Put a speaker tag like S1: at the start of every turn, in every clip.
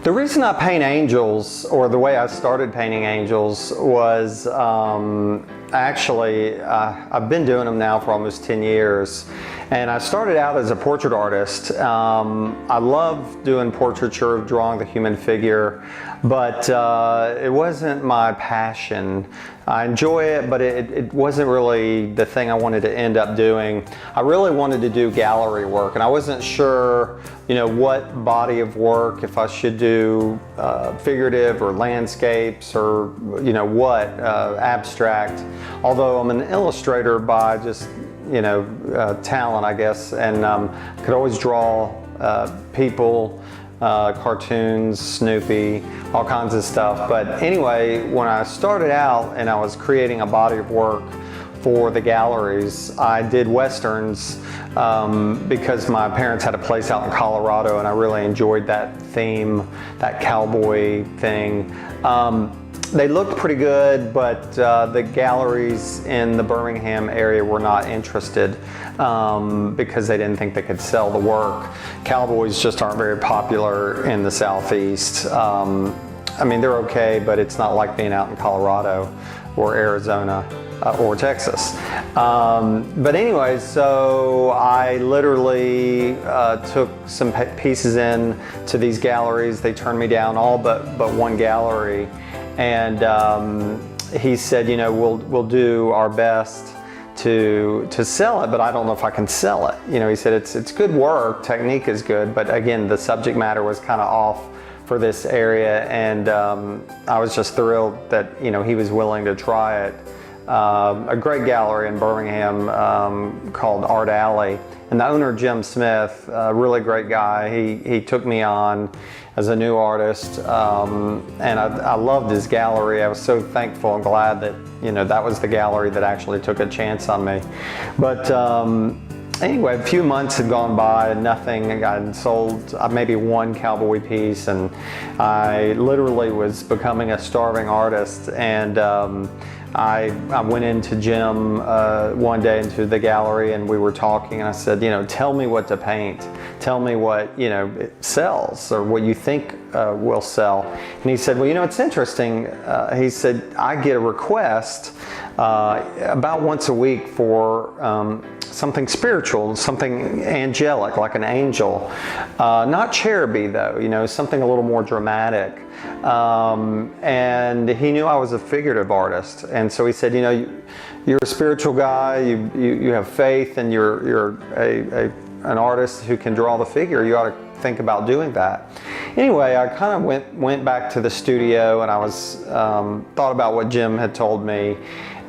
S1: The reason I paint angels, or the way I started painting angels, was actually I've been doing them now for almost 10 years. And I started out as a portrait artist. I love doing portraiture, drawing the human figure, but it wasn't my passion. I enjoy it, but it wasn't really the thing I wanted to end up doing. I really wanted to do gallery work, and I wasn't sure, what body of work, if I should do figurative or landscapes or, abstract. Although I'm an illustrator by just talent, I guess, and could always draw people, cartoons, Snoopy, all kinds of stuff. But anyway, when I started out and I was creating a body of work for the galleries, I did Westerns because my parents had a place out in Colorado and I really enjoyed that theme, that cowboy thing. They looked pretty good, but the galleries in the Birmingham area were not interested because they didn't think they could sell the work. Cowboys just aren't very popular in the Southeast. I mean, they're okay, but it's not like being out in Colorado or Arizona or Texas. But anyway, so I literally took some pieces in to these galleries. They turned me down, all but one gallery. And he said, we'll do our best to sell it, but I don't know if I can sell it. He said it's good work, technique is good, but again, the subject matter was kind of off for this area, and I was just thrilled that he was willing to try it. A great gallery in Birmingham called Art Alley, and the owner, Jim Smith, a really great guy. He took me on as a new artist, and I loved his gallery. I was so thankful and glad that that was the gallery that actually took a chance on me. But anyway, a few months had gone by and nothing. I had sold maybe one cowboy piece, and I literally was becoming a starving artist. And I went into Jim one day into the gallery, and we were talking, and I said, tell me what to paint. Tell me what it sells, or what you think will sell. And he said, well, it's interesting. He said, I get a request about once a week for something spiritual, something angelic, like an angel. Not cheruby though, something a little more dramatic. And he knew I was a figurative artist, and so he said, you're a spiritual guy, you have faith, and you're an artist who can draw the figure. You ought to think about doing that. Anyway, I kind of went back to the studio, and I was thought about what Jim had told me.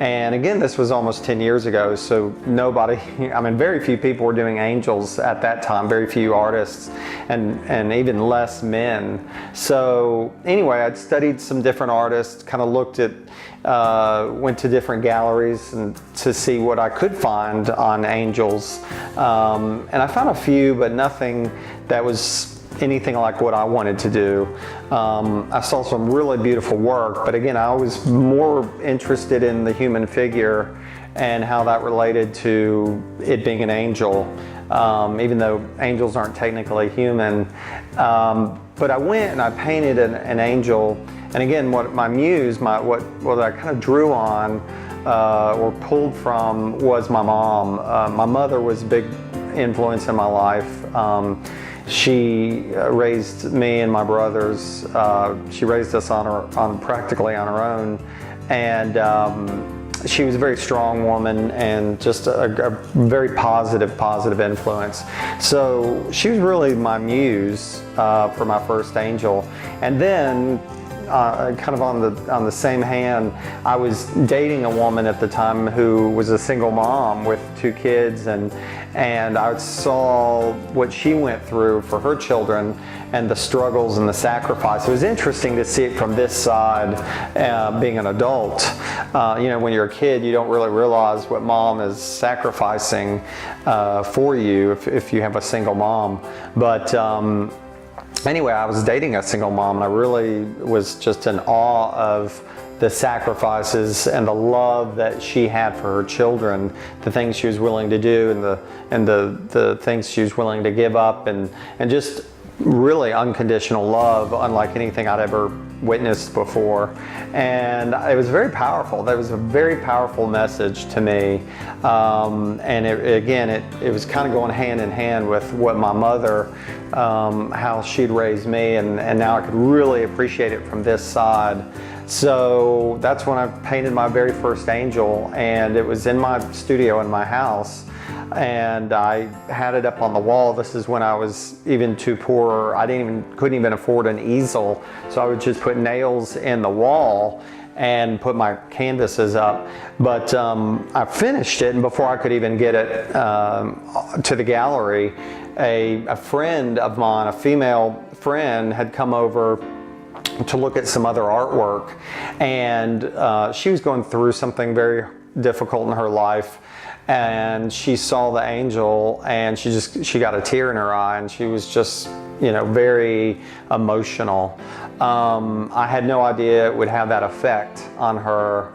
S1: And again, this was almost 10 years ago, so very few people were doing angels at that time, very few artists, and even less men. So anyway, I'd studied some different artists, kind of looked at, went to different galleries and to see what I could find on angels. And I found a few, but nothing that was anything like what I wanted to do. I saw some really beautiful work, but again, I was more interested in the human figure and how that related to it being an angel, even though angels aren't technically human. But I went and I painted an angel, and again, what my muse, what I kind of drew on or pulled from was my mom. My mother was a big influence in my life. She raised me and my brothers. She raised us practically on her own, and she was a very strong woman and just a very positive influence. So she was really my muse for my first angel. And then kind of on the same hand, I was dating a woman at the time who was a single mom with 2 kids, and I saw what she went through for her children and the struggles and the sacrifice. It was interesting to see it from this side, being an adult. When you're a kid, you don't really realize what mom is sacrificing for you if you have a single mom. But anyway, I was dating a single mom, and I really was just in awe of the sacrifices and the love that she had for her children, the things she was willing to do, and the things she was willing to give up, and just really unconditional love, unlike anything I'd ever witnessed before. And it was very powerful. That was a very powerful message to me. And it was kind of going hand in hand with what my mother, how she'd raised me, and now I could really appreciate it from this side. So that's when I painted my very first angel, and it was in my studio in my house. And I had it up on the wall. This is when I was even too poor. I couldn't even afford an easel. So I would just put nails in the wall and put my canvases up. But I finished it, and before I could even get it to the gallery, a friend of mine, a female friend, had come over to look at some other artwork. And she was going through something very difficult in her life. And she saw the angel, and she got a tear in her eye, and she was just, very emotional. I had no idea it would have that effect on her,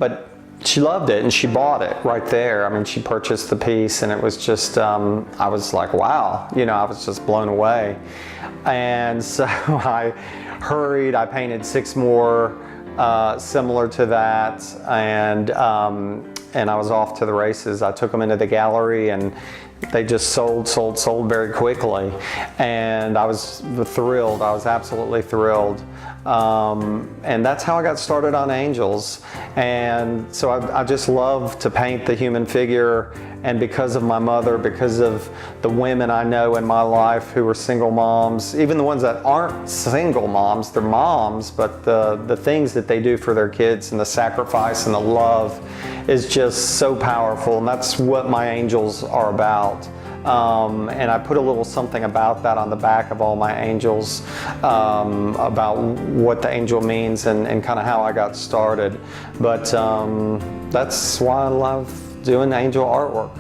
S1: but she loved it, and she bought it right there. I mean, she purchased the piece, and it was just, I was like, wow, I was just blown away. And so I hurried, I painted 6 more similar to that, and I was off to the races. I took them into the gallery, and they just sold very quickly. And I was thrilled. I was absolutely thrilled. And that's how I got started on angels. And so I just love to paint the human figure. And because of my mother, because of the women I know in my life who are single moms, even the ones that aren't single moms, they're moms, but the things that they do for their kids and the sacrifice and the love is just so powerful. And that's what my angels are about. And I put a little something about that on the back of all my angels, about what the angel means and kind of how I got started. But that's why I love doing angel artwork.